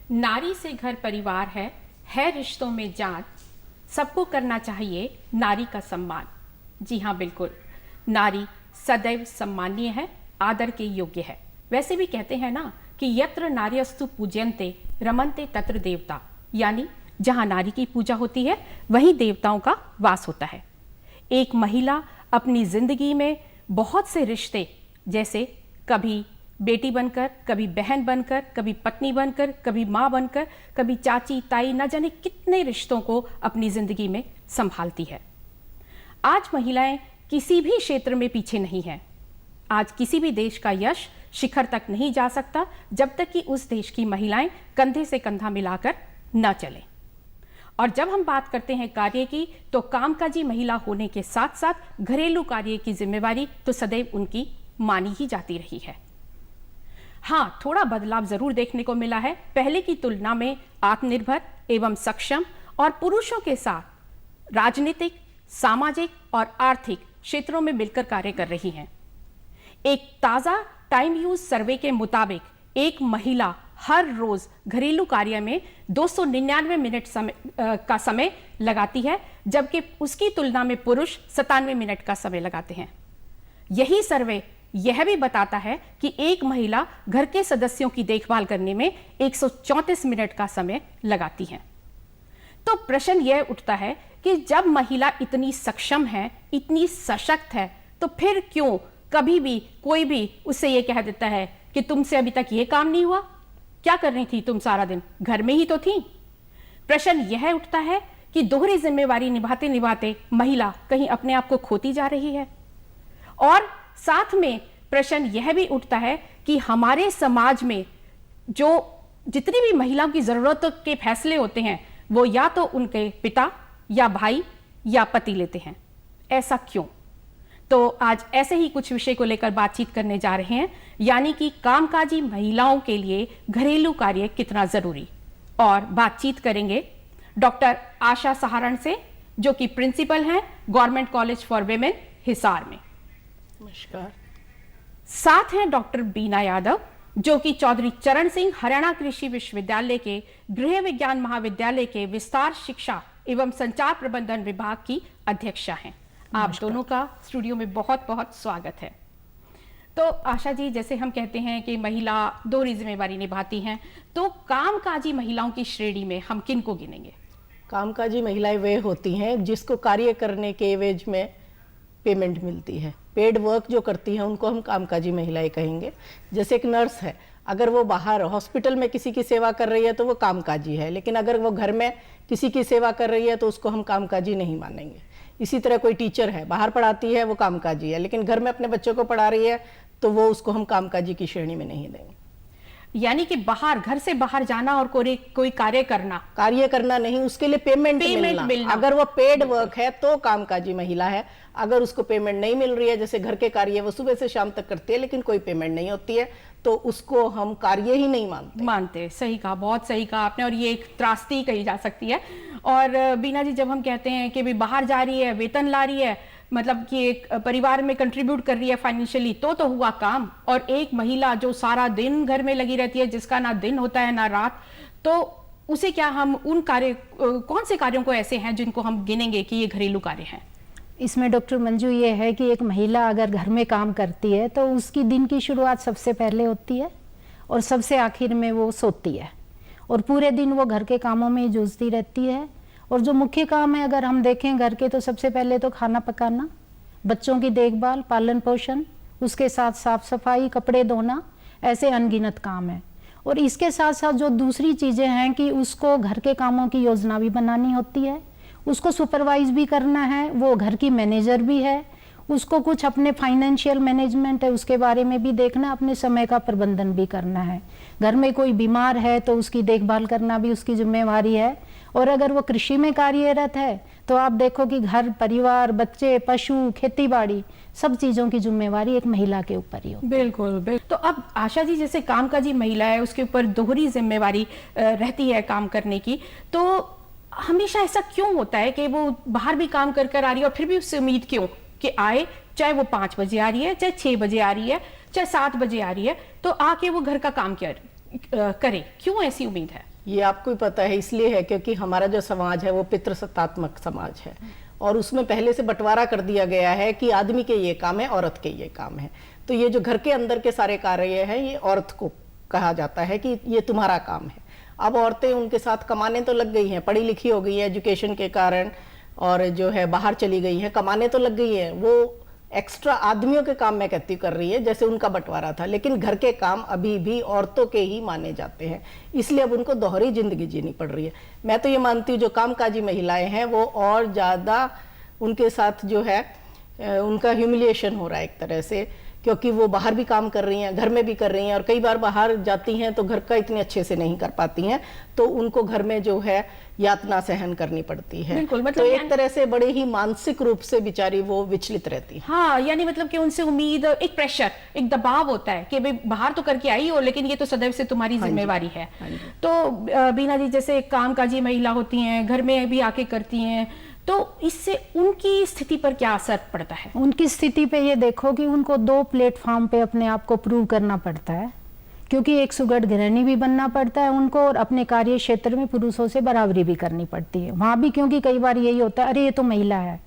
नारी से घर परिवार है रिश्तों में जान, सबको करना चाहिए नारी का सम्मान। जी हाँ, बिल्कुल, नारी सदैव सम्मानीय है, आदर के योग्य है। वैसे भी कहते हैं ना कि यत्र नार्यस्तु पूज्यन्ते रमन्ते तत्र देवता, यानी जहाँ नारी की पूजा होती है वहीं देवताओं का वास होता है। एक महिला अपनी जिंदगी में बहुत से रिश्ते, जैसे कभी बेटी बनकर, कभी बहन बनकर, कभी पत्नी बनकर, कभी माँ बनकर, कभी चाची ताई, न जाने कितने रिश्तों को अपनी जिंदगी में संभालती है। आज महिलाएं किसी भी क्षेत्र में पीछे नहीं हैं। आज किसी भी देश का यश शिखर तक नहीं जा सकता जब तक कि उस देश की महिलाएं कंधे से कंधा मिलाकर न चलें। और जब हम बात करते हैं कार्य की, तो कामकाजी महिला होने के साथ साथ घरेलू कार्य की जिम्मेवारी तो सदैव उनकी मानी ही जाती रही है। हाँ, थोड़ा बदलाव जरूर देखने को मिला है। पहले की तुलना में आत्मनिर्भर एवं सक्षम और पुरुषों के साथ राजनीतिक, सामाजिक और आर्थिक क्षेत्रों में मिलकर कार्य कर रही हैं। एक ताजा टाइम यूज सर्वे के मुताबिक एक महिला हर रोज घरेलू कार्य में 299 मिनट का समय लगाती है, जबकि उसकी तुलना में पुरुष 97 मिनट का समय लगाते हैं। यही सर्वे यह भी बताता है कि एक महिला घर के सदस्यों की देखभाल करने में 134 मिनट का समय लगाती है। तो प्रश्न यह उठता है कि जब महिला इतनी सक्षम है, इतनी सशक्त है, तो फिर क्यों कभी भी कोई भी उससे यह कह देता है कि तुमसे अभी तक यह काम नहीं हुआ, क्या कर रही थी तुम, सारा दिन घर में ही तो थी। प्रश्न यह उठता है कि दोहरी जिम्मेवारी निभाते निभाते महिला कहीं अपने आप को खोती जा रही है। और साथ में प्रश्न यह भी उठता है कि हमारे समाज में जो जितनी भी महिलाओं की जरूरतों के फैसले होते हैं वो या तो उनके पिता या भाई या पति लेते हैं। ऐसा क्यों? तो आज ऐसे ही कुछ विषय को लेकर बातचीत करने जा रहे हैं, यानी कि कामकाजी महिलाओं के लिए घरेलू कार्य कितना जरूरी। और बातचीत करेंगे डॉक्टर आशा सहारण से, जो कि प्रिंसिपल हैं government college for women Hisar में। नमस्कार। साथ हैं डॉक्टर बीना यादव, जो कि चौधरी चरण सिंह हरियाणा कृषि विश्वविद्यालय के गृह विज्ञान महाविद्यालय के विस्तार शिक्षा एवं संचार प्रबंधन विभाग की अध्यक्षा हैं। आप दोनों का स्टूडियो में बहुत बहुत स्वागत है। तो आशा जी, जैसे हम कहते हैं कि महिला दोहरी जिम्मेवारी निभाती हैं, तो कामकाजी महिलाओं की श्रेणी में हम किन को गिनेंगे? कामकाजी महिलाएं वे होती हैं जिसको कार्य करने के एवज में पेमेंट मिलती है। पेड वर्क जो करती हैं उनको हम कामकाजी महिलाएं कहेंगे। जैसे एक नर्स है, अगर वो बाहर हॉस्पिटल में किसी की सेवा कर रही है तो वो कामकाजी है, लेकिन अगर वो घर में किसी की सेवा कर रही है तो उसको हम कामकाजी नहीं मानेंगे। इसी तरह कोई टीचर है, बाहर पढ़ाती है, वो कामकाजी है, लेकिन घर में अपने बच्चों को पढ़ा रही है तो वो उसको हम कामकाजी की श्रेणी में नहीं देंगे। यानी कि बाहर, घर से बाहर जाना और कोई कार्य करना नहीं, उसके लिए पेमेंट मिलना। अगर वो पेड वर्क है तो कामकाजी महिला है। अगर उसको पेमेंट नहीं मिल रही है, जैसे घर के कार्य वो सुबह से शाम तक करती है लेकिन कोई पेमेंट नहीं होती है, तो उसको हम कार्य ही नहीं मानते। सही कहा, बहुत सही कहा आपने, और ये एक त्रासदी कही जा सकती है। और बीना जी, जब हम कहते हैं कि भी बाहर जा रही है, वेतन ला रही है, मतलब कि एक परिवार में कंट्रीब्यूट कर रही है फाइनेंशियली, तो हुआ काम। और एक महिला जो सारा दिन घर में लगी रहती है, जिसका ना दिन होता है ना रात, तो उसे क्या हम कौन से कार्यों को ऐसे हैं जिनको हम गिनेंगे कि ये घरेलू कार्य हैं? इसमें डॉक्टर मंजू ये है कि एक महिला अगर घर में काम करती है तो उसकी दिन की शुरुआत सबसे पहले होती है और सबसे आखिर में वो सोती है, और पूरे दिन वो घर के कामों में ही जूझती रहती है। और जो मुख्य काम है अगर हम देखें घर के, तो सबसे पहले तो खाना पकाना, बच्चों की देखभाल, पालन पोषण, उसके साथ साफ सफाई, कपड़े धोना, ऐसे अनगिनत काम है। और इसके साथ साथ जो दूसरी चीज़ें हैं कि उसको घर के कामों की योजना भी बनानी होती है, उसको सुपरवाइज भी करना है, वो घर की मैनेजर भी है, उसको कुछ अपने फाइनेंशियल मैनेजमेंट है उसके बारे में भी देखना, अपने समय का प्रबंधन भी करना है। घर में कोई बीमार है तो उसकी देखभाल करना भी उसकी जिम्मेवारी है। और अगर वो कृषि में कार्यरत है तो आप देखो कि घर परिवार, बच्चे, पशु, खेती बाड़ी, सब चीज़ों की जिम्मेवारी एक महिला के ऊपर ही होती है। बिल्कुल। तो अब आशा जी, जैसे कामकाजी महिला है, उसके ऊपर दोहरी जिम्मेवारी रहती है काम करने की, तो हमेशा ऐसा क्यों होता है कि वो बाहर भी काम कर आ रही है और फिर भी उससे उम्मीद क्यों कि आए, चाहे वो 5 बजे आ रही है, चाहे 6 बजे आ रही है, चाहे 7 बजे आ रही है, तो आके वो घर का काम क्या करे? क्यों ऐसी उम्मीद है? ये आपको ही पता है, इसलिए है क्योंकि हमारा जो समाज है वो पितृसत्तात्मक समाज है और उसमें पहले से बंटवारा कर दिया गया है कि आदमी के ये काम है, औरत के ये काम है। तो ये जो घर के अंदर के सारे कार्य हैं ये औरत को कहा जाता है कि ये तुम्हारा काम है। अब औरतें उनके साथ कमाने तो लग गई हैं, पढ़ी लिखी हो गई है एजुकेशन के कारण, और जो है बाहर चली गई है, कमाने तो लग गई है, वो एक्स्ट्रा आदमियों के काम मैं कहती कर रही है जैसे उनका बंटवारा था, लेकिन घर के काम अभी भी औरतों के ही माने जाते हैं, इसलिए अब उनको दोहरी जिंदगी जीनी पड़ रही है। मैं तो ये मानती हूँ जो कामकाजी महिलाएं हैं वो और ज़्यादा उनके साथ जो है उनका ह्यूमिलिएशन हो रहा है एक तरह से, क्योंकि वो बाहर भी काम कर रही हैं, घर में भी कर रही हैं, और कई बार बाहर जाती हैं तो घर का इतने अच्छे से नहीं कर पाती हैं, तो उनको घर में जो है यातना सहन करनी पड़ती है। बिल्कुल, मतलब तो एक तरह से बड़े ही मानसिक रूप से बेचारी वो विचलित रहती है। हाँ, यानी मतलब कि उनसे उम्मीद, एक प्रेशर, एक दबाव होता है कि भाई बाहर तो करके आई हो लेकिन ये तो सदैव से तुम्हारी जिम्मेवारी है। तो बीना जी, जैसे कामकाजी महिला होती हैं, घर में भी आके करती हैं, तो इससे उनकी स्थिति पर क्या असर पड़ता है? उनकी स्थिति पे ये देखो कि उनको 2 प्लेटफॉर्म पे अपने आप को प्रूव करना पड़ता है, क्योंकि एक सुगढ़ गृहिणी भी बनना पड़ता है उनको, और अपने कार्य क्षेत्र में पुरुषों से बराबरी भी करनी पड़ती है वहाँ भी, क्योंकि कई बार यही होता है, अरे ये तो महिला है।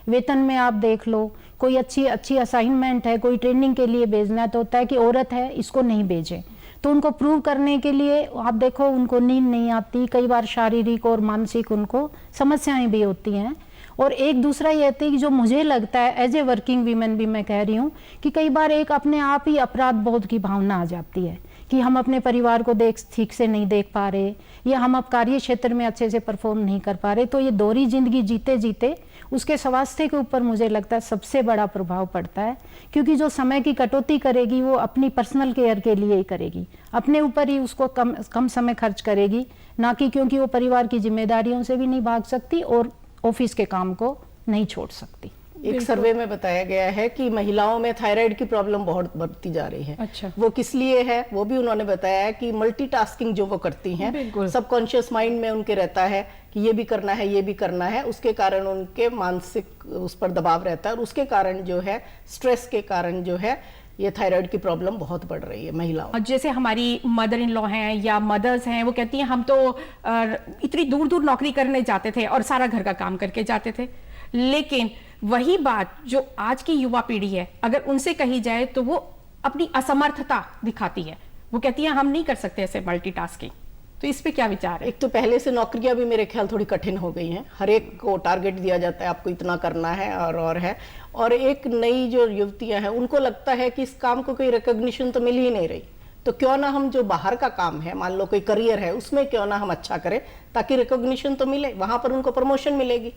वेतन में आप देख लो, कोई अच्छी असाइनमेंट है, कोई ट्रेनिंग के लिए भेजना है तो होता है कि औरत है इसको नहीं भेजें। तो उनको प्रूव करने के लिए आप देखो उनको नींद नहीं आती, कई बार शारीरिक और मानसिक उनको समस्याएं भी होती हैं। और एक दूसरा ये होती है कि जो मुझे लगता है एज ए वर्किंग वीमेन भी मैं कह रही हूँ कि कई बार एक अपने आप ही अपराध बोध की भावना आ जाती है कि हम अपने परिवार को ठीक से नहीं देख पा रहे, या हम अब कार्य क्षेत्र में अच्छे से परफॉर्म नहीं कर पा रहे। तो ये दोहरी जिंदगी जीते जीते उसके स्वास्थ्य के ऊपर मुझे लगता है सबसे बड़ा प्रभाव पड़ता है, क्योंकि जो समय की कटौती करेगी वो अपनी पर्सनल केयर के लिए ही करेगी, अपने ऊपर ही उसको कम समय खर्च करेगी, ना कि क्योंकि वो परिवार की जिम्मेदारियों से भी नहीं भाग सकती और ऑफिस के काम को नहीं छोड़ सकती। एक सर्वे में बताया गया है कि महिलाओं में थायराइड की प्रॉब्लम बहुत बढ़ती जा रही है। अच्छा। वो किस लिए है वो भी उन्होंने बताया है कि मल्टीटास्किंग जो वो करती हैं, सबकॉन्शियस माइंड में उनके रहता है कि ये भी करना है, ये भी करना है, उसके कारण उनके मानसिक उस पर दबाव रहता है, और उसके कारण जो है स्ट्रेस के कारण जो है ये थायराइड की प्रॉब्लम बहुत बढ़ रही है महिलाओं। जैसे हमारी मदर इन लॉ हैं या मदर्स हैं, वो कहती हैं हम तो इतनी दूर दूर नौकरी करने जाते थे और सारा घर का काम करके जाते थे, लेकिन वही बात जो आज की युवा पीढ़ी है अगर उनसे कही जाए तो वो अपनी असमर्थता दिखाती है। वो कहती है हम नहीं कर सकते ऐसे मल्टीटास्किंग। तो इस पे क्या विचार है? एक तो पहले से नौकरियां भी मेरे ख्याल थोड़ी कठिन हो गई हैं, हर एक को टारगेट दिया जाता है आपको इतना करना है और है। और एक नई जो युवतियां हैं उनको लगता है कि इस काम को कोई रिकॉग्निशन तो मिल ही नहीं रही, तो क्यों ना हम जो बाहर का काम है, मान लो कोई करियर है, उसमें क्यों ना हम अच्छा करें ताकि रिकॉग्निशन तो मिले, वहां पर उनको प्रमोशन मिलेगी,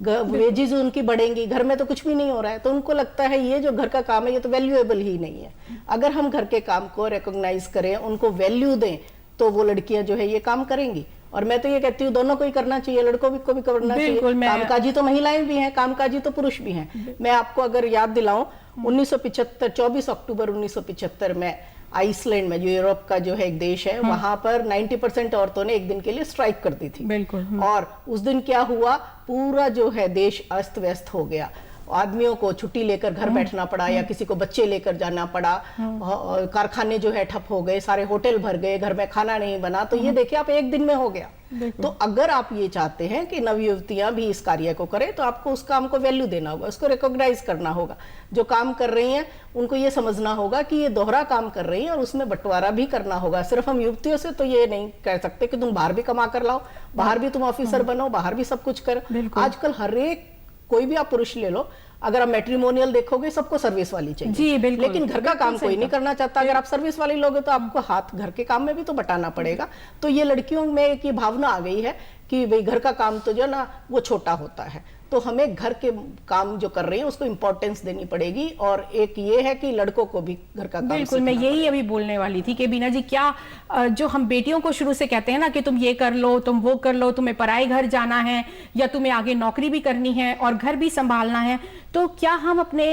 वेजेस उनकी बढ़ेंगी, घर में तो कुछ भी नहीं हो रहा है। तो उनको लगता है ये जो घर का काम है ये तो वैल्यूएबल ही नहीं है। अगर हम घर के काम को रिकॉग्नाइज करें, उनको वैल्यू दें, तो वो लड़कियां जो है ये काम करेंगी। और मैं तो ये कहती हूँ दोनों को ही करना चाहिए, लड़कों को भी करना चाहिए। कामकाजी तो महिलाएं भी हैं, कामकाजी तो पुरुष भी हैं। मैं आपको अगर याद दिलाऊं 1975 24 अक्टूबर 1975 में आइसलैंड में, जो यूरोप का जो है एक देश है, वहां पर 90% औरतों ने एक दिन के लिए स्ट्राइक कर दी थी। बिल्कुल। और उस दिन क्या हुआ, पूरा जो है देश अस्त व्यस्त हो गया, आदमियों को छुट्टी लेकर घर बैठना पड़ा या किसी को बच्चे लेकर जाना पड़ा, कारखाने जो है ठप हो गए, सारे होटल भर गए, घर में खाना नहीं बना। तो ये देखिए आप एक दिन में हो गया। तो अगर आप ये चाहते हैं कि नवयुवतियां भी इस कार्य को करें तो आपको उस काम को वैल्यू देना होगा, उसको रिकॉग्नाइज करना होगा। जो काम कर रही हैं उनको ये समझना होगा कि ये दोहरा काम कर रही हैं और उसमें बंटवारा भी करना होगा। सिर्फ हम युवतियों से तो ये नहीं कह सकते कि तुम बाहर भी कमा कर लाओ, बाहर भी तुम ऑफिसर बनो, बाहर भी सब कुछ करो। आजकल हर एक कोई भी आप पुरुष ले लो, अगर आप मैट्रिमोनियल देखोगे सबको सर्विस वाली चाहिए जी, बिल्कुल, लेकिन घर का काम कोई नहीं करना चाहता। अगर आप सर्विस वाली लोगे तो आपको हाथ घर के काम में भी तो बटाना पड़ेगा। तो ये लड़कियों में एक ये भावना आ गई है कि भाई घर का काम तो जो ना वो छोटा होता है, तो हमें घर के काम जो कर रही है उसको इंपॉर्टेंस देनी पड़ेगी। और एक ये है कि लड़कों को भी घर का काम बिल्कुल, मैं यही अभी बोलने वाली थी कि बीना जी, क्या जो हम बेटियों को शुरू से कहते हैं ना कि तुम ये कर लो, तुम वो कर लो, तुम्हें पराए घर जाना है या तुम्हें आगे नौकरी भी करनी है और घर भी संभालना है, तो क्या हम अपने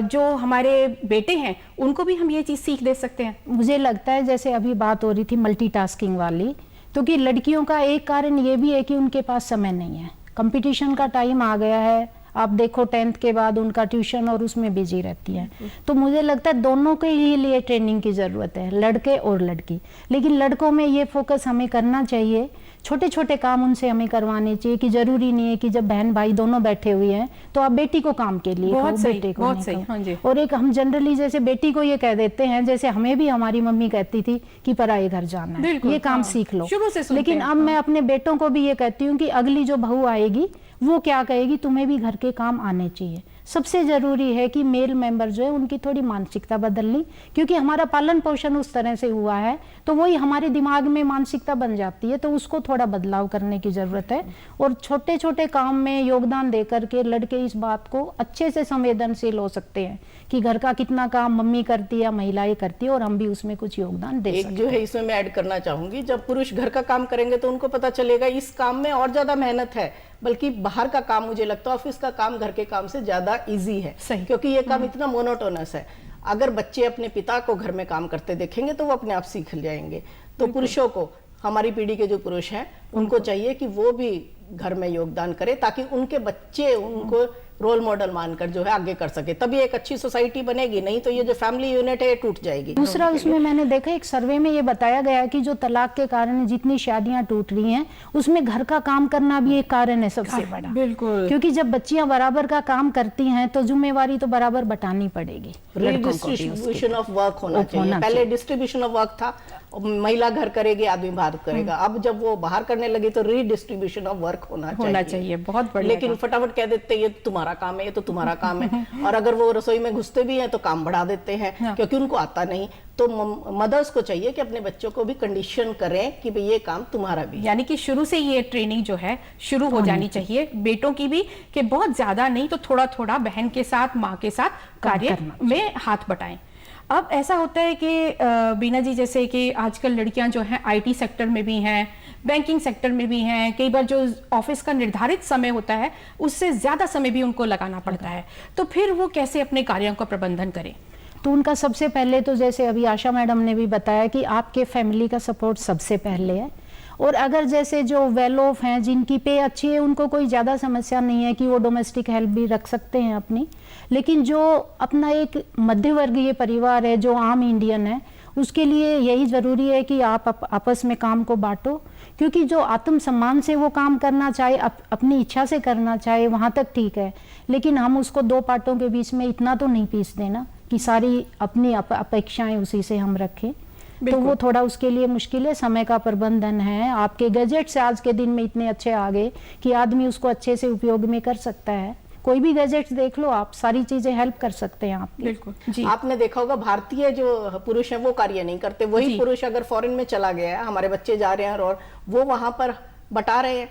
जो हमारे बेटे हैं उनको भी हम ये चीज सीख दे सकते हैं? मुझे लगता है जैसे अभी बात हो रही थी मल्टीटास्किंग वाली, तो कि लड़कियों का एक कारण ये भी है कि उनके पास समय नहीं है, कंपटीशन का टाइम आ गया है, आप देखो 10th के बाद उनका ट्यूशन और उसमें बिजी रहती है। तो मुझे लगता है दोनों के ही लिए ट्रेनिंग की ज़रूरत है, लड़के और लड़की। लेकिन लड़कों में ये फोकस हमें करना चाहिए, छोटे छोटे काम उनसे हमें करवाने चाहिए कि जरूरी नहीं है कि जब बहन भाई दोनों बैठे हुए हैं तो आप बेटी को काम के लिए बहुत कहो, सही, बेटे को बहुत नहीं सही, कहो। हाँ जी। और एक हम जनरली जैसे बेटी को ये कह देते हैं, जैसे हमें भी हमारी मम्मी कहती थी कि पराए घर जाना है, बिल्कुल, ये काम हाँ, सीख लो। शुरू से सुनते लेकिन हैं, अब मैं अपने बेटों को भी ये कहती हूँ कि अगली जो बहू आएगी वो क्या कहेगी, तुम्हें भी घर के काम आने चाहिए। सबसे जरूरी है कि मेल मेंबर जो है उनकी थोड़ी मानसिकता बदलनी, क्योंकि हमारा पालन पोषण उस तरह से हुआ है तो वही हमारे दिमाग में मानसिकता बन जाती है, तो उसको थोड़ा बदलाव करने की जरूरत है। और छोटे छोटे काम में योगदान दे करके लड़के इस बात को अच्छे से संवेदनशील हो सकते हैं कि घर का कितना काम मम्मी करती है, महिलाएं करती है, और हम भी उसमें कुछ योगदान दे एक सकते जो है इसमें मैं ऐड करना चाहूंगी, जब पुरुष घर का काम करेंगे तो उनको पता चलेगा इस काम में और ज्यादा मेहनत है, बल्कि बाहर का काम, मुझे लगता है ऑफिस का काम घर के काम से ज्यादा इजी है, सही। क्योंकि ये काम इतना मोनोटोनस है। अगर बच्चे अपने पिता को घर में काम करते देखेंगे तो वो अपने आप सीख जाएंगे। तो पुरुषों को, हमारी पीढ़ी के जो पुरुष हैं उनको चाहिए कि वो भी घर में योगदान करें, ताकि उनके बच्चे उनको रोल मॉडल मानकर जो है आगे कर सके, तभी एक अच्छी सोसाइटी बनेगी। नहीं तो ये जो फैमिली यूनिट है ये टूट जाएगी। दूसरा उसमें मैंने देखा एक सर्वे में ये बताया गया है कि जो तलाक के कारण जितनी शादियां टूट रही हैं उसमें घर का काम करना भी एक कारण है सबसे बड़ा। बिल्कुल, क्योंकि जब बच्चियां बराबर का काम करती हैं तो जिम्मेवारी तो बराबर बटानी पड़ेगी। डिस्ट्रीब्यूशन ऑफ वर्क होना चाहिए। पहले डिस्ट्रीब्यूशन ऑफ वर्क था, महिला घर करेगी आदमी बाहर करेगा, अब जब वो बाहर करने लगी तो रीडिस्ट्रीब्यूशन ऑफ वर्क होना चाहिए। बहुत बढ़िया। लेकिन फटाफट कह देते ये तुम्हारा काम है, ये तो तुम्हारा काम है, और अगर वो रसोई में घुसते भी हैं तो काम बढ़ा देते हैं, हाँ। क्योंकि उनको आता नहीं। तो मदर्स को चाहिए कि अपने बच्चों को भी कंडीशन करें कि भाई ये काम तुम्हारा भी, यानी कि शुरू से ये ट्रेनिंग जो है शुरू हो जानी चाहिए बेटों की भी, कि बहुत ज्यादा नहीं तो थोड़ा थोड़ा बहन के साथ, माँ के साथ कार्य में हाथ बटाएं। अब ऐसा होता है कि बीना जी, जैसे कि आजकल लड़कियां जो हैं आईटी सेक्टर में भी हैं, बैंकिंग सेक्टर में भी हैं, कई बार जो ऑफिस का निर्धारित समय होता है उससे ज़्यादा समय भी उनको लगाना पड़ता है, तो फिर वो कैसे अपने कार्यों का प्रबंधन करें? तो उनका सबसे पहले तो जैसे अभी आशा मैडम ने भी बताया कि आपके फैमिली का सपोर्ट सबसे पहले है। और अगर जैसे जो वेल ऑफ हैं, जिनकी पे अच्छी है, उनको कोई ज़्यादा समस्या नहीं है कि वो डोमेस्टिक हेल्प भी रख सकते हैं अपनी। लेकिन जो अपना एक मध्यवर्गीय परिवार है, जो आम इंडियन है, उसके लिए यही ज़रूरी है कि आप आपस में काम को बांटो, क्योंकि जो आत्मसम्मान से वो काम करना चाहे, अपनी इच्छा से करना चाहे, वहाँ तक ठीक है। लेकिन हम उसको दो पार्टों के बीच में इतना तो नहीं पीस देना कि सारी अपनी अपेक्षाएं उसी से हम रखें, तो वो थोड़ा उसके लिए मुश्किल है। समय का प्रबंधन है, आपके गैजेट्स आज के दिन में इतने अच्छे आ गए कि आदमी उसको अच्छे से उपयोग में कर सकता है। कोई भी गैजेट्स देख लो आप, सारी चीजें हेल्प कर सकते हैं आपकी। बिल्कुल जी। आपने देखा होगा भारतीय जो पुरुष हैं वो कार्य नहीं करते, वही पुरुष अगर फॉरेन में चला गया है, हमारे बच्चे जा रहे हैं और वो वहां पर बटा रहे हैं,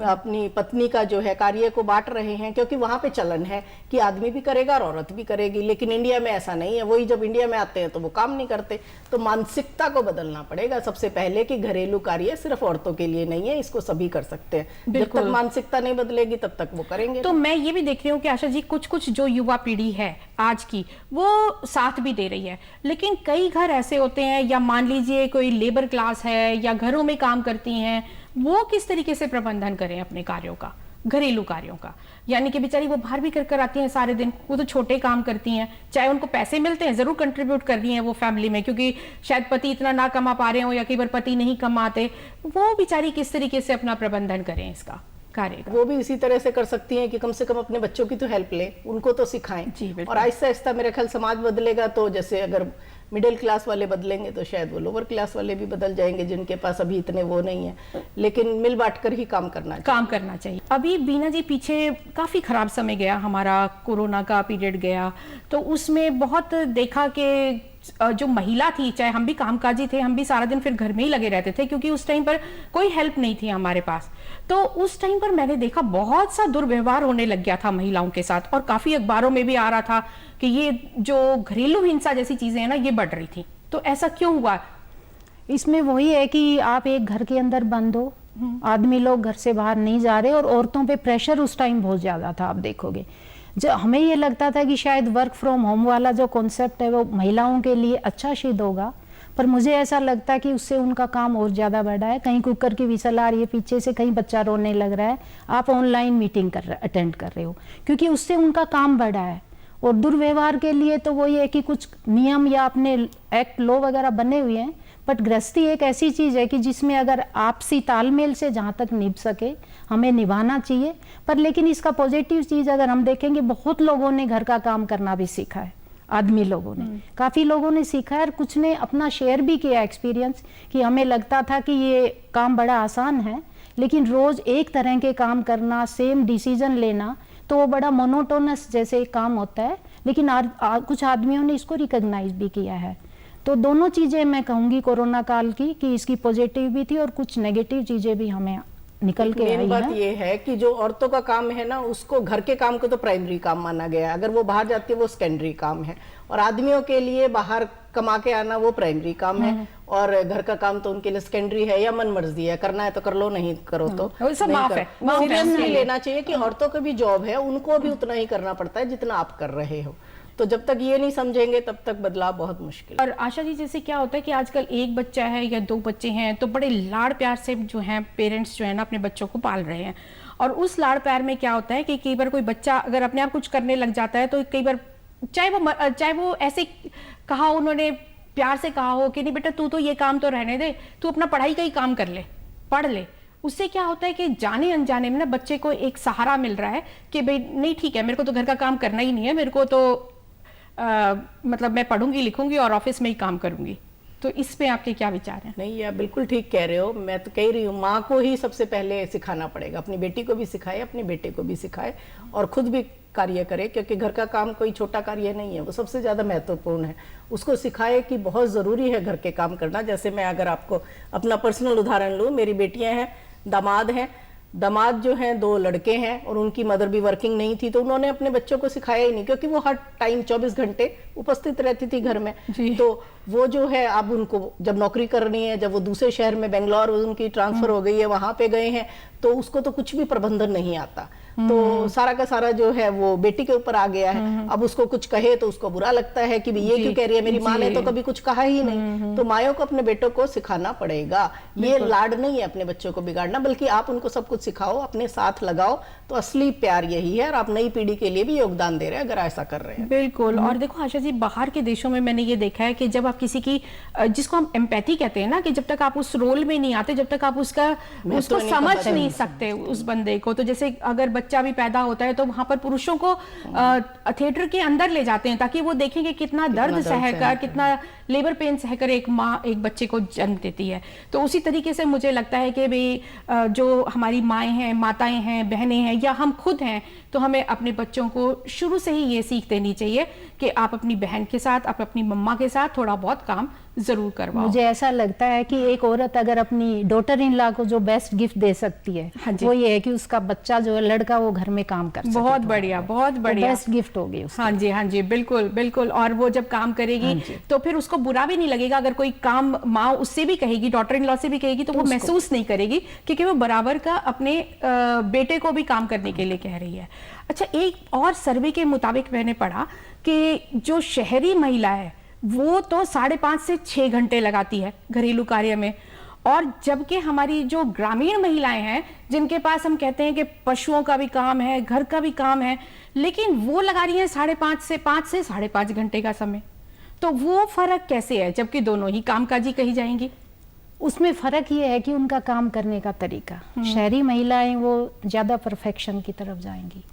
अपनी पत्नी का जो है कार्य को बांट रहे हैं, क्योंकि वहां पे चलन है कि आदमी भी करेगा और औरत भी करेगी। लेकिन इंडिया में ऐसा नहीं है, वही जब इंडिया में आते हैं तो वो काम नहीं करते। तो मानसिकता को बदलना पड़ेगा सबसे पहले कि घरेलू कार्य सिर्फ औरतों के लिए नहीं है, इसको सभी कर सकते हैं। जब तक मानसिकता नहीं बदलेगी तब तक वो करेंगे। तो मैं ये भी देख रही हूँ कि आशा जी, कुछ कुछ जो युवा पीढ़ी है आज की, वो साथ भी दे रही है, लेकिन कई घर ऐसे होते हैं, या मान लीजिए कोई लेबर क्लास है या घरों में काम करती हैं, वो किस तरीके से प्रबंधन करें अपने कार्यों का, घरेलू कार्यों का? यानी कि बेचारी वो बाहर भी कर आती हैं सारे दिन, वो तो छोटे काम करती हैं, चाहे उनको पैसे मिलते हैं, जरूर कंट्रीब्यूट कर रही हैं वो फैमिली में, क्योंकि शायद पति इतना ना कमा पा रहे हो या कई बार पति नहीं कमाते, वो बेचारी किस तरीके से अपना प्रबंधन करें इसका कार्य का? वो भी इसी तरह से कर सकती हैं कि कम से कम अपने बच्चों की तो हेल्प लें, उनको तो सिखाएं। और आहिस्ता आहिस्ता मेरे ख्याल समाज बदलेगा, तो जैसे अगर मिडिल क्लास वाले बदलेंगे तो शायद वो लोअर क्लास वाले भी बदल जाएंगे, जिनके पास अभी इतने वो नहीं है। लेकिन मिल बांट कर ही काम करना चाहिए। अभी बीना जी, पीछे काफी खराब समय गया हमारा, कोरोना का पीरियड गया, तो उसमें बहुत देखा कि जो महिला थी, चाहे हम भी कामकाजी थे, हम भी सारा दिन फिर घर में ही लगे रहते थे, क्योंकि उस टाइम पर कोई हेल्प नहीं थी हमारे पास। तो उस टाइम पर मैंने देखा बहुत सा दुर्व्यवहार होने लग गया था महिलाओं के साथ, और काफी अखबारों में भी आ रहा था कि ये जो घरेलू हिंसा जैसी चीजें हैं ना, ये बढ़ रही थी। तो ऐसा क्यों हुआ? इसमें वही है कि आप एक घर के अंदर बंद हो, आदमी लोग घर से बाहर नहीं जा रहे, और औरतों पे प्रेशर उस टाइम बहुत ज्यादा था। आप देखोगे, जो हमें ये लगता था कि शायद वर्क फ्रॉम होम वाला जो कॉन्सेप्ट है वो महिलाओं के लिए अच्छा सिद्ध होगा, पर मुझे ऐसा लगता है कि उससे उनका काम और ज़्यादा बढ़ा है। कहीं कुकर की विसल आ रही है पीछे से, कहीं बच्चा रोने लग रहा है, आप ऑनलाइन मीटिंग अटेंड कर रहे हो, क्योंकि उससे उनका काम बढ़ा है। और दुर्व्यवहार के लिए तो वो ये कि कुछ नियम या अपने एक्ट लॉ वगैरह बने हुए हैं, बट गृहस्थी एक ऐसी चीज़ है कि जिसमें अगर आपसी तालमेल से जहाँ तक निभ सके हमें निभाना चाहिए। पर लेकिन इसका पॉजिटिव चीज़ अगर हम देखेंगे, बहुत लोगों ने घर का काम करना भी सीखा है, आदमी लोगों ने, काफ़ी लोगों ने सीखा है, और कुछ ने अपना शेयर भी किया एक्सपीरियंस कि हमें लगता था कि ये काम बड़ा आसान है, लेकिन रोज़ एक तरह के काम करना, सेम डिसीजन लेना, तो वो बड़ा मोनोटोनस जैसे काम होता है। लेकिन कुछ आदमियों ने इसको रिकॉग्नाइज भी किया है। तो दोनों चीज़ें मैं कहूँगी कोरोना काल की, कि इसकी पॉजिटिव भी थी और कुछ नेगेटिव चीज़ें भी हमें निकल के आई मेन बात हैं। ये है कि जो औरतों का काम है ना, उसको घर के काम को तो प्राइमरी काम माना गया है, अगर वो बाहर जाती है वो सेकेंडरी काम है, और आदमियों के लिए बाहर कमा के आना वो प्राइमरी काम है, और घर का काम तो उनके लिए सेकेंडरी है या मन मर्जी है, करना है तो कर लो, नहीं करो तो वो सब नहीं माफ कर। है, माफ है Seriously उनके लिए। लेना चाहिए कि औरतों का भी जॉब है, उनको भी उतना ही करना पड़ता है जितना आप कर रहे हो। तो जब तक ये नहीं समझेंगे तब तक बदलाव बहुत मुश्किल है। और आशा जी, जैसे क्या होता है कि आजकल एक बच्चा है या दो बच्चे हैं तो बड़े लाड़ प्यार से जो हैं पेरेंट्स जो है ना अपने बच्चों को पाल रहे हैं, और उस लाड़ प्यार में क्या होता है कि कई बार कोई बच्चा अगर अपने आप कुछ करने लग जाता है तो कई बार चाहे वो ऐसे कहा, उन्होंने प्यार से कहा हो कि नहीं बेटा तू तो ये काम तो रहने दे, तू अपना पढ़ाई का ही काम कर ले, पढ़ ले, उससे क्या होता है कि जाने अनजाने में ना बच्चे को एक सहारा मिल रहा है कि भाई नहीं ठीक है, मेरे को तो घर का काम करना ही नहीं है, मेरे को तो मतलब मैं पढ़ूंगी लिखूंगी और ऑफिस में ही काम करूंगी। तो इस पे आपके क्या विचार हैं? नहीं, ये आप बिल्कुल ठीक कह रहे हो। मैं तो कह रही हूँ माँ को ही सबसे पहले सिखाना पड़ेगा, अपनी बेटी को भी सिखाए, अपने बेटे को भी सिखाए, और खुद भी कार्य करे, क्योंकि घर का काम कोई छोटा कार्य नहीं है, वो सबसे ज़्यादा महत्वपूर्ण है। उसको सिखाए कि बहुत ज़रूरी है घर के काम करना। जैसे मैं अगर आपको अपना पर्सनल उदाहरण लूँ, मेरी बेटियाँ हैं, दामाद हैं, दामाद जो हैं 2 लड़के हैं, और उनकी मदर भी वर्किंग नहीं थी, तो उन्होंने अपने बच्चों को सिखाया ही नहीं, क्योंकि वो हर टाइम 24 घंटे उपस्थित रहती थी घर में। तो वो जो है अब उनको जब नौकरी करनी है, जब वो दूसरे शहर में बेंगलोर उनकी ट्रांसफर हो गई है, वहां पे गए हैं, तो उसको तो कुछ भी प्रबंधन नहीं आता, तो सारा का सारा जो है वो बेटी के ऊपर आ गया है। अब उसको कुछ कहे तो उसको बुरा लगता है कि ये क्यों कह रही है, मेरी माँ ने तो कभी कुछ कहा ही नहीं। तो मायों को अपने बेटों को सिखाना पड़ेगा। ये लाड नहीं है अपने बच्चों को बिगाड़ना, बल्कि आप उनको सब कुछ सिखाओ, अपने साथ लगाओ, तो असली प्यार यही है। और आप नई पीढ़ी के लिए भी योगदान दे रहे हैं अगर ऐसा कर रहे हैं। बिल्कुल। और देखो आशा जी, बाहर के देशों में मैंने ये देखा है कि जब आप किसी की, जिसको हम एम्पैथी कहते हैं ना, कि जब तक आप उस रोल में नहीं आते, जब तक आप उसको समझ नहीं सकते उस बंदे को, तो जैसे अगर बच्चा भी पैदा होता है तो वहां पर पुरुषों को थिएटर के अंदर ले जाते हैं ताकि वो देखें कि कितना दर्द सहकर, कितना लेबर पेन सहकर एक माँ एक बच्चे को जन्म देती है। तो उसी तरीके से मुझे लगता है कि भाई जो हमारी माएँ हैं, माताएं हैं, बहनें हैं, या हम खुद हैं, तो हमें अपने बच्चों को शुरू से ही ये सीख देनी चाहिए कि आप अपनी बहन के साथ, आप अपनी मम्मा के साथ थोड़ा बहुत काम जरूर करवाओ। मुझे ऐसा लगता है कि एक औरत अगर अपनी डॉटर इन लॉ को जो बेस्ट गिफ्ट दे सकती है, हाँ जी, वो ये है कि उसका बच्चा जो है लड़का वो घर में काम कर सके। बहुत बढ़िया, बहुत बढ़िया, बेस्ट गिफ्ट होगी उसको। हाँ जी, हाँ जी, बिल्कुल बिल्कुल। और वो जब काम करेगी तो फिर उसको बुरा भी नहीं लगेगा अगर कोई काम माँ उससे भी कहेगी, डॉटर इन लॉ से भी कहेगी, तो वो महसूस नहीं करेगी क्योंकि वो बराबर का अपने बेटे को भी काम करने के लिए कह रही है। अच्छा, एक और सर्वे के मुताबिक मैंने पढ़ा कि जो शहरी महिला है वो तो 5.5 से 6 घंटे लगाती है घरेलू कार्य में, और जबकि हमारी जो ग्रामीण महिलाएं हैं जिनके पास हम कहते हैं कि पशुओं का भी काम है, घर का भी काम है, लेकिन वो लगा रही हैं 5.5 से 5.5 घंटे का समय। तो वो फर्क कैसे है जबकि दोनों ही कामकाजी कही जाएंगी? उसमें फर्क ये है कि उनका काम करने का तरीका, शहरी महिलाएं वो ज्यादा परफेक्शन की तरफ जाएंगी।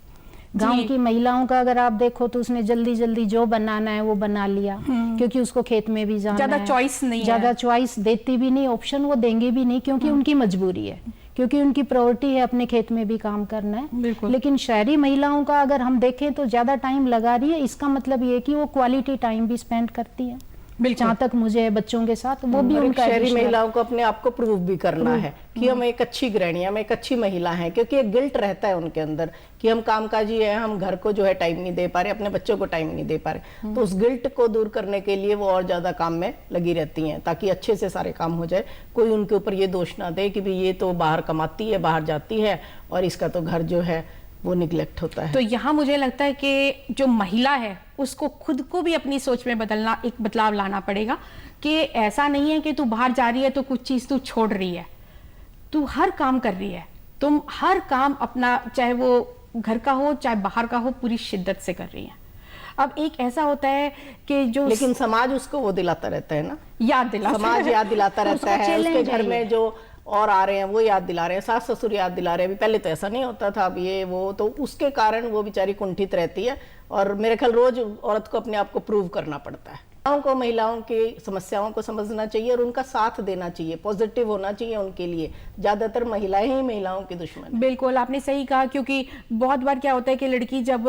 गांव की महिलाओं का अगर आप देखो तो उसने जल्दी जल्दी जो बनाना है वो बना लिया, क्योंकि उसको खेत में भी जाना है, ज्यादा चॉइस नहीं है, ज्यादा चॉइस देती भी नहीं, ऑप्शन वो देंगे भी नहीं, क्योंकि उनकी मजबूरी है, क्योंकि उनकी प्रायोरिटी है अपने खेत में भी काम करना है। लेकिन शहरी महिलाओं का अगर हम देखें तो ज्यादा टाइम लगा रही है, इसका मतलब ये कि वो क्वालिटी टाइम भी स्पेंड करती है। जहाँ तक मुझे बच्चों के साथ, वो भी उनका शहरी महिलाओं को अपने आप को प्रूव भी करना है कि हम एक अच्छी गृहिणी, हम एक अच्छी महिला हैं, क्योंकि एक गिल्ट रहता है उनके अंदर कि हम कामकाजी हैं, हम घर को जो है टाइम नहीं दे पा रहे, अपने बच्चों को टाइम नहीं दे पा रहे। तो उस गिल्ट को दूर करने के लिए वो और ज्यादा काम में लगी रहती हैं ताकि अच्छे से सारे काम हो जाए। कोई उनके ऊपर ये दोष ना दे कि भाई ये तो बाहर कमाती है, बाहर जाती है, और इसका तो घर जो है वो निगलेक्ट होता है। तो यहाँ मुझे लगता है कि जो महिला है उसको खुद को भी अपनी सोच में बदलना, एक बदलाव लाना पड़ेगा कि ऐसा नहीं है कि तू बाहर जा रही है तो कुछ चीज तू छोड़ रही है, तू हर काम कर रही है, तुम हर काम अपना, चाहे वो घर का हो चाहे बाहर का हो, पूरी शिद्दत से कर रही है। अब एक ऐसा होता है कि जो, लेकिन समाज उसको वो दिलाता रहता है ना, याद दिला, समाज याद दिलाता रहता है, उसके घर में जो और आ रहे हैं वो याद दिला रहे हैं, सास ससुर याद दिला रहे हैं। अभी पहले तो ऐसा नहीं होता था, अब ये वो, तो उसके कारण वो बेचारी कुंठित रहती है। और मेरे ख्याल रोज औरत को अपने आप को प्रूव करना पड़ता है। महिलाओं की समस्याओं को समझना चाहिए और उनका साथ देना चाहिए, पॉजिटिव होना चाहिए उनके लिए। ज्यादातर महिलाएं ही महिलाओं की दुश्मन है। बिल्कुल आपने सही कहा, क्योंकि बहुत बार क्या होता है कि लड़की जब,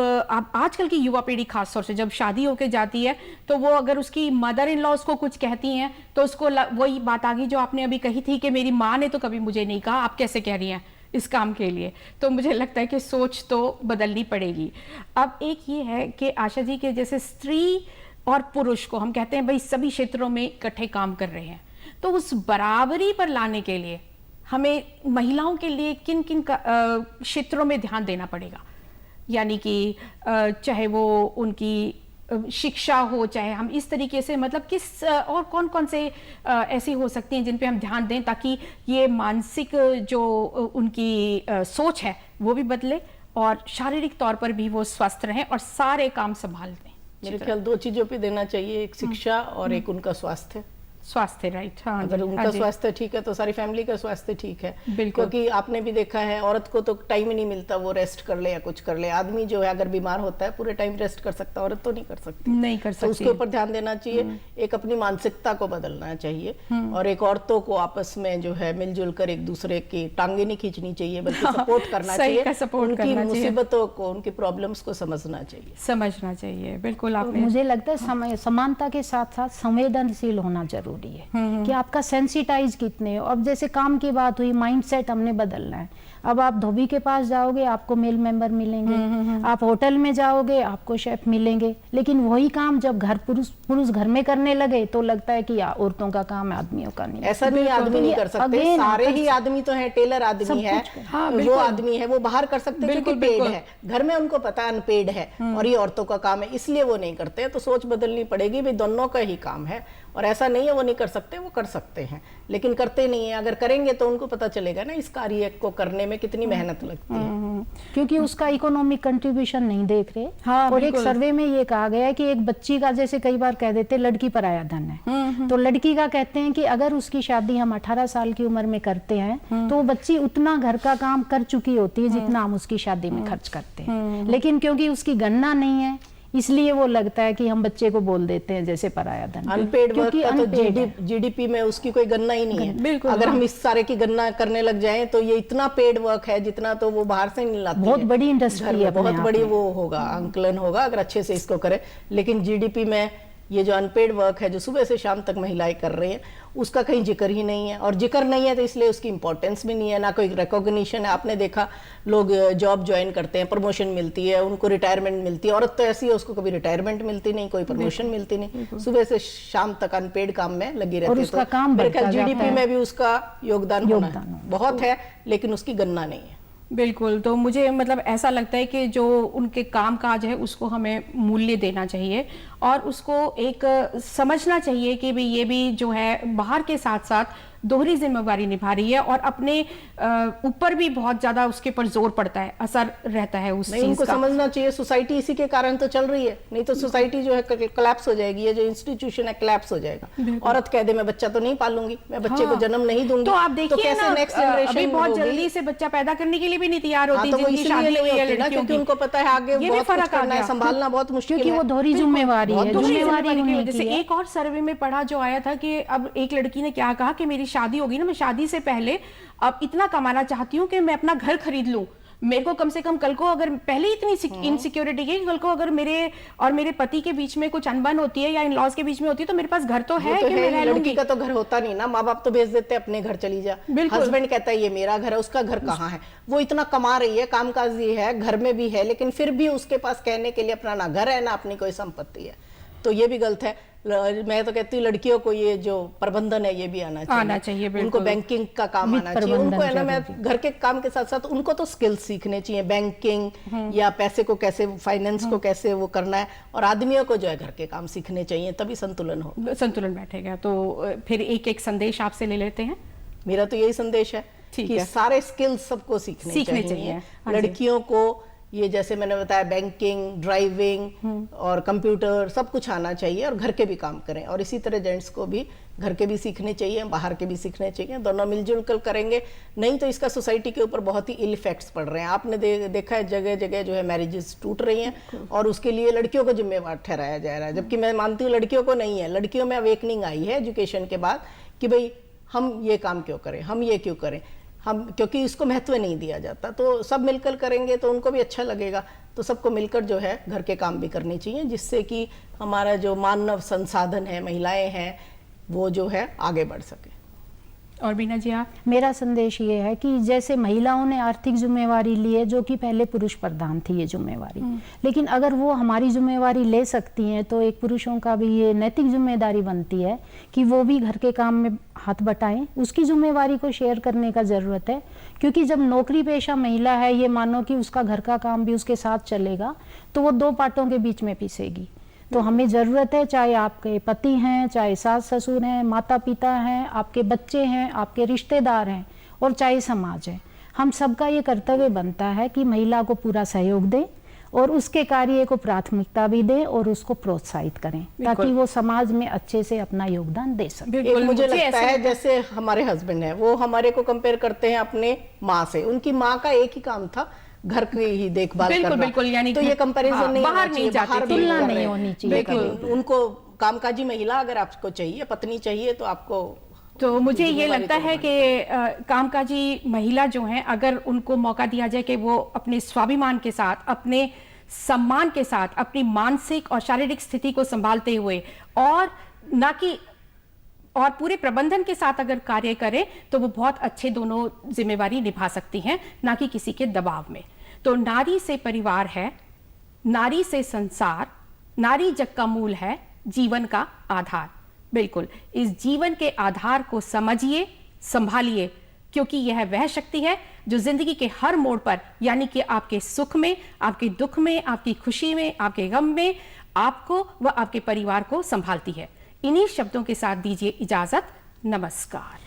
आजकल की युवा पीढ़ी खासतौर से जब शादी होके जाती है, तो वो अगर उसकी मदर इन लॉ उसको कुछ कहती हैं तो उसको वही बात आ गई जो आपने अभी कही थी कि मेरी माँ ने तो कभी मुझे नहीं कहा, आप कैसे कह रही हैं इस काम के लिए। तो मुझे लगता है कि सोच तो बदलनी पड़ेगी। अब एक ये है कि आशा जी के जैसे स्त्री और पुरुष को हम कहते हैं भाई सभी क्षेत्रों में इकट्ठे काम कर रहे हैं, तो उस बराबरी पर लाने के लिए हमें महिलाओं के लिए किन किन क्षेत्रों में ध्यान देना पड़ेगा? यानी कि चाहे वो उनकी शिक्षा हो, चाहे हम इस तरीके से, मतलब किस और कौन कौन से ऐसी हो सकती हैं जिन पे हम ध्यान दें ताकि ये मानसिक जो उनकी सोच है वो भी बदले और शारीरिक तौर पर भी वो स्वस्थ रहें और सारे काम संभाल लें। मेरे ख्याल दो चीजों पे देना चाहिए, एक शिक्षा और एक उनका स्वास्थ्य। स्वास्थ्य, राइट। हाँ, अगर उनका स्वास्थ्य ठीक है तो सारी फैमिली का स्वास्थ्य ठीक है। बिल्कुल। क्योंकि आपने भी देखा है औरत को तो टाइम ही नहीं मिलता वो रेस्ट कर ले या कुछ कर ले। आदमी जो है अगर बीमार होता है पूरे टाइम रेस्ट कर सकता है, औरत तो नहीं कर सकती। नहीं कर सकती। तो उसके ऊपर ध्यान देना चाहिए। एक अपनी मानसिकता को बदलना चाहिए और एक औरतों को आपस में जो है मिलजुल कर एक दूसरे की टांगे नहीं खींचनी चाहिए, बल्कि सपोर्ट करना चाहिए, उनकी मुसीबतों को, उनकी प्रॉब्लम्स को समझना चाहिए, समझना चाहिए। बिल्कुल आपने, मुझे लगता है समानता के साथ साथ संवेदनशील होना जरूरी है कि आपका सेंसिटाइज कितने हो। अब जैसे काम की बात हुई, माइंडसेट हमने बदलना है। अब आप धोबी के पास जाओगे आपको मेल मेंबर मिलेंगे, आप होटल में जाओगे आपको शेफ मिलेंगे, लेकिन वही काम जब घर पुरुष घर में करने लगे तो लगता है कि औरतों का काम है, आदमियों का नहीं। ऐसा नहीं, आदमी नहीं कर सकते, सारे ही आदमी तो है। टेलर आदमी है, वो आदमी है, वो बाहर कर सकते हैं क्योंकि पेड है, घर में उनको पता है अनपेड है और ये औरतों का काम है, इसलिए वो नहीं करते। तो सोच बदलनी पड़ेगी, भी दोनों का ही काम है और ऐसा नहीं है वो नहीं कर सकते, वो कर सकते हैं, लेकिन करते नहीं है। अगर करेंगे तो उनको पता चलेगा ना इस कार्य को करने में कितनी मेहनत लगती है, क्योंकि उसका इकोनॉमिक कंट्रीब्यूशन नहीं देख रहे। और एक सर्वे में ये कहा गया है कि एक बच्ची का, जैसे कई बार कह देते लड़की पराया धन है, तो लड़की का कहते हैं कि अगर उसकी शादी हम 18 साल की उम्र में करते हैं तो वो बच्ची उतना घर का काम कर चुकी होती है जितना हम उसकी शादी में खर्च करते हैं। लेकिन क्योंकि उसकी गणना नहीं है इसलिए वो लगता है कि हम बच्चे को बोल देते हैं जैसे पराया धन। अनपेड वर्क का तो जीडीपी में उसकी कोई गणना ही नहीं है। अगर हम इस सारे की गणना करने लग जाएं तो ये इतना पेड वर्क है जितना तो वो बाहर से नहीं लाती। बहुत बड़ी इंडस्ट्री है, बहुत बड़ी वो होगा, आंकलन होगा अगर अच्छे से इसको करे। लेकिन जीडीपी में ये जो अनपेड वर्क है जो सुबह से शाम तक महिलाएं कर रही हैं उसका कहीं जिक्र ही नहीं है, और जिक्र नहीं है तो इसलिए उसकी इंपॉर्टेंस भी नहीं है, ना कोई रिकॉग्निशन है। आपने देखा लोग जॉब ज्वाइन करते हैं, प्रमोशन मिलती है, उनको रिटायरमेंट मिलती है। औरत तो ऐसी है उसको कभी रिटायरमेंट मिलती नहीं, कोई प्रमोशन मिलती नहीं, सुबह से शाम तक अनपेड काम में लगी रहती है। तो मेरे ख्याल जीडीपी में भी उसका योगदान बहुत है लेकिन उसकी गणना नहीं है। बिल्कुल, तो मुझे मतलब ऐसा लगता है कि जो उनके काम काज है उसको हमें मूल्य देना चाहिए और उसको एक समझना चाहिए कि भाई ये भी जो है बाहर के साथ साथ दोहरी जिम्मेवारी निभा रही है और अपने ऊपर भी बहुत ज्यादा उसके पर जोर पड़ता है, असर रहता है उस चीज का। उनको समझना चाहिए सोसाइटी इसी के कारण तो चल रही है, नहीं तो सोसाइटी जो है कोलैप्स हो जाएगी। ये जो इंस्टीट्यूशन है कोलैप्स हो जाएगा। औरत कह दे मैं बच्चा तो नहीं पालूंगी, मैं बच्चे को जन्म नहीं दूंगी, तो आप देखिए कैसे नेक्स्ट जनरेशन बहुत जल्दी से बच्चा पैदा करने के लिए भी नहीं तैयार होती, जिनकी शादी हुई है ना, क्योंकि उनको पता है आगे बहुत कुछ करना है, संभालना बहुत मुश्किल है, क्योंकि वो दोहरी जिम्मेवारी है। जैसे एक और सर्वे में पढ़ा जो आया था कि अब एक लड़की ने क्या कहा कि मेरी शादी होगी ना, मैं शादी से पहले अब इतना कमाना चाहती हूँ कि मैं अपना घर खरीद लूं। मेरे को कम से कम कल को अगर पहले ही इतनी इनसिक्योरिटी है, कल को अगर मेरे और मेरे पति के बीच में कुछ अनबन होती है या इन लॉज के बीच में होती है तो मेरे पास घर तो है कि मैं रह लूंगी। लड़की का तो घर होता नहीं ना, माँ बाप तो भेज देते अपने घर चली जा। हस्बैंड कहता है ये मेरा घर है, उसका घर कहाँ है? वो इतना कमा रही है, कामकाजी है, घर में भी है, लेकिन फिर भी उसके पास कहने के लिए अपना ना घर है ना अपनी कोई संपत्ति है। तो ये भी गलत है। मैं तो कहती हूँ लड़कियों को ये जो प्रबंधन है ये भी आना चाहिए, बिल्कुल। उनको बैंकिंग का काम आना चाहिए, उनको है ना, मैं घर के काम के साथ साथ उनको तो स्किल्स सीखने चाहिए, बैंकिंग या पैसे को कैसे, फाइनेंस को कैसे वो करना है, और आदमियों को जो है घर के काम सीखने चाहिए, तभी संतुलन हो, संतुलन बैठेगा। तो फिर एक एक संदेश आपसे ले लेते हैं। मेरा तो यही संदेश है कि सारे स्किल्स सबको सीखने चाहिए। लड़कियों को ये जैसे मैंने बताया बैंकिंग, ड्राइविंग और कंप्यूटर सब कुछ आना चाहिए, और घर के भी काम करें, और इसी तरह जेंट्स को भी घर के भी सीखने चाहिए, बाहर के भी सीखने चाहिए, दोनों मिलजुल कर करेंगे, नहीं तो इसका सोसाइटी के ऊपर बहुत ही इल इफेक्ट्स पड़ रहे हैं। आपने देखा है जगह जगह जो है मैरिजेस टूट रही हैं, और उसके लिए लड़कियों को जिम्मेवार ठहराया जा रहा है, जबकि मैं मानती हूँ लड़कियों को नहीं है। लड़कियों में अवेकनिंग आई है एजुकेशन के बाद कि भाई हम ये काम क्यों करें, हम ये क्यों करें, हम, क्योंकि इसको महत्व नहीं दिया जाता। तो सब मिलकर करेंगे तो उनको भी अच्छा लगेगा। तो सबको मिलकर जो है घर के काम भी करने चाहिए, जिससे कि हमारा जो मानव संसाधन है, महिलाएं हैं, वो जो है आगे बढ़ सके। और बीना जी आप? मेरा संदेश ये है कि जैसे महिलाओं ने आर्थिक जिम्मेवारी ली है, जो कि पहले पुरुष प्रधान थी ये जिम्मेवारी, लेकिन अगर वो हमारी जिम्मेवारी ले सकती हैं तो एक पुरुषों का भी ये नैतिक जिम्मेदारी बनती है कि वो भी घर के काम में हाथ बटाएं, उसकी जिम्मेवारी को शेयर करने का ज़रूरत है। क्योंकि जब नौकरी पेशा महिला है, ये मानो कि उसका घर का काम भी उसके साथ चलेगा, तो वो दो पार्टों के बीच में पिसेगी। तो हमें ज़रूरत है, चाहे आपके पति हैं, चाहे सास ससुर हैं, माता पिता हैं, आपके बच्चे हैं, आपके रिश्तेदार हैं, और चाहे समाज है, हम सबका ये कर्तव्य बनता है कि महिला को पूरा सहयोग दें और उसके कार्य को प्राथमिकता भी दें और उसको प्रोत्साहित करें, ताकि वो समाज में अच्छे से अपना योगदान दे सके। एक मुझे लगता है जैसे हमारे हस्बैंड है, वो हमारे को कंपेयर करते हैं अपने माँ से। उनकी माँ का एक ही काम था घर की ही देखभाल करना। बिल्कुल, यानी तो ये कंपैरिजन नहीं, बाहर नहीं जाती, तुलना नहीं होनी चाहिए। बिल्कुल, उनको कामकाजी महिला अगर आपको चाहिए, पत्नी चाहिए, तो आपको, तो मुझे ये लगता है कि कामकाजी महिला जो है, अगर उनको मौका दिया जाए कि वो अपने स्वाभिमान के साथ, अपने सम्मान के साथ, अपनी मानसिक और शारीरिक स्थिति को संभालते हुए, और ना कि और पूरे प्रबंधन के साथ अगर कार्य करें, तो वो बहुत अच्छे दोनों जिम्मेवारी निभा सकती हैं, ना कि किसी के दबाव में। तो नारी से परिवार है, नारी से संसार, नारी जग का मूल है, जीवन का आधार। बिल्कुल, इस जीवन के आधार को समझिए, संभालिए, क्योंकि यह वह शक्ति है जो जिंदगी के हर मोड़ पर, यानी कि आपके सुख में, आपके दुख में, आपकी खुशी में, आपके गम में, आपको व आपके परिवार को संभालती है। इन्हीं शब्दों के साथ दीजिए इजाजत। नमस्कार।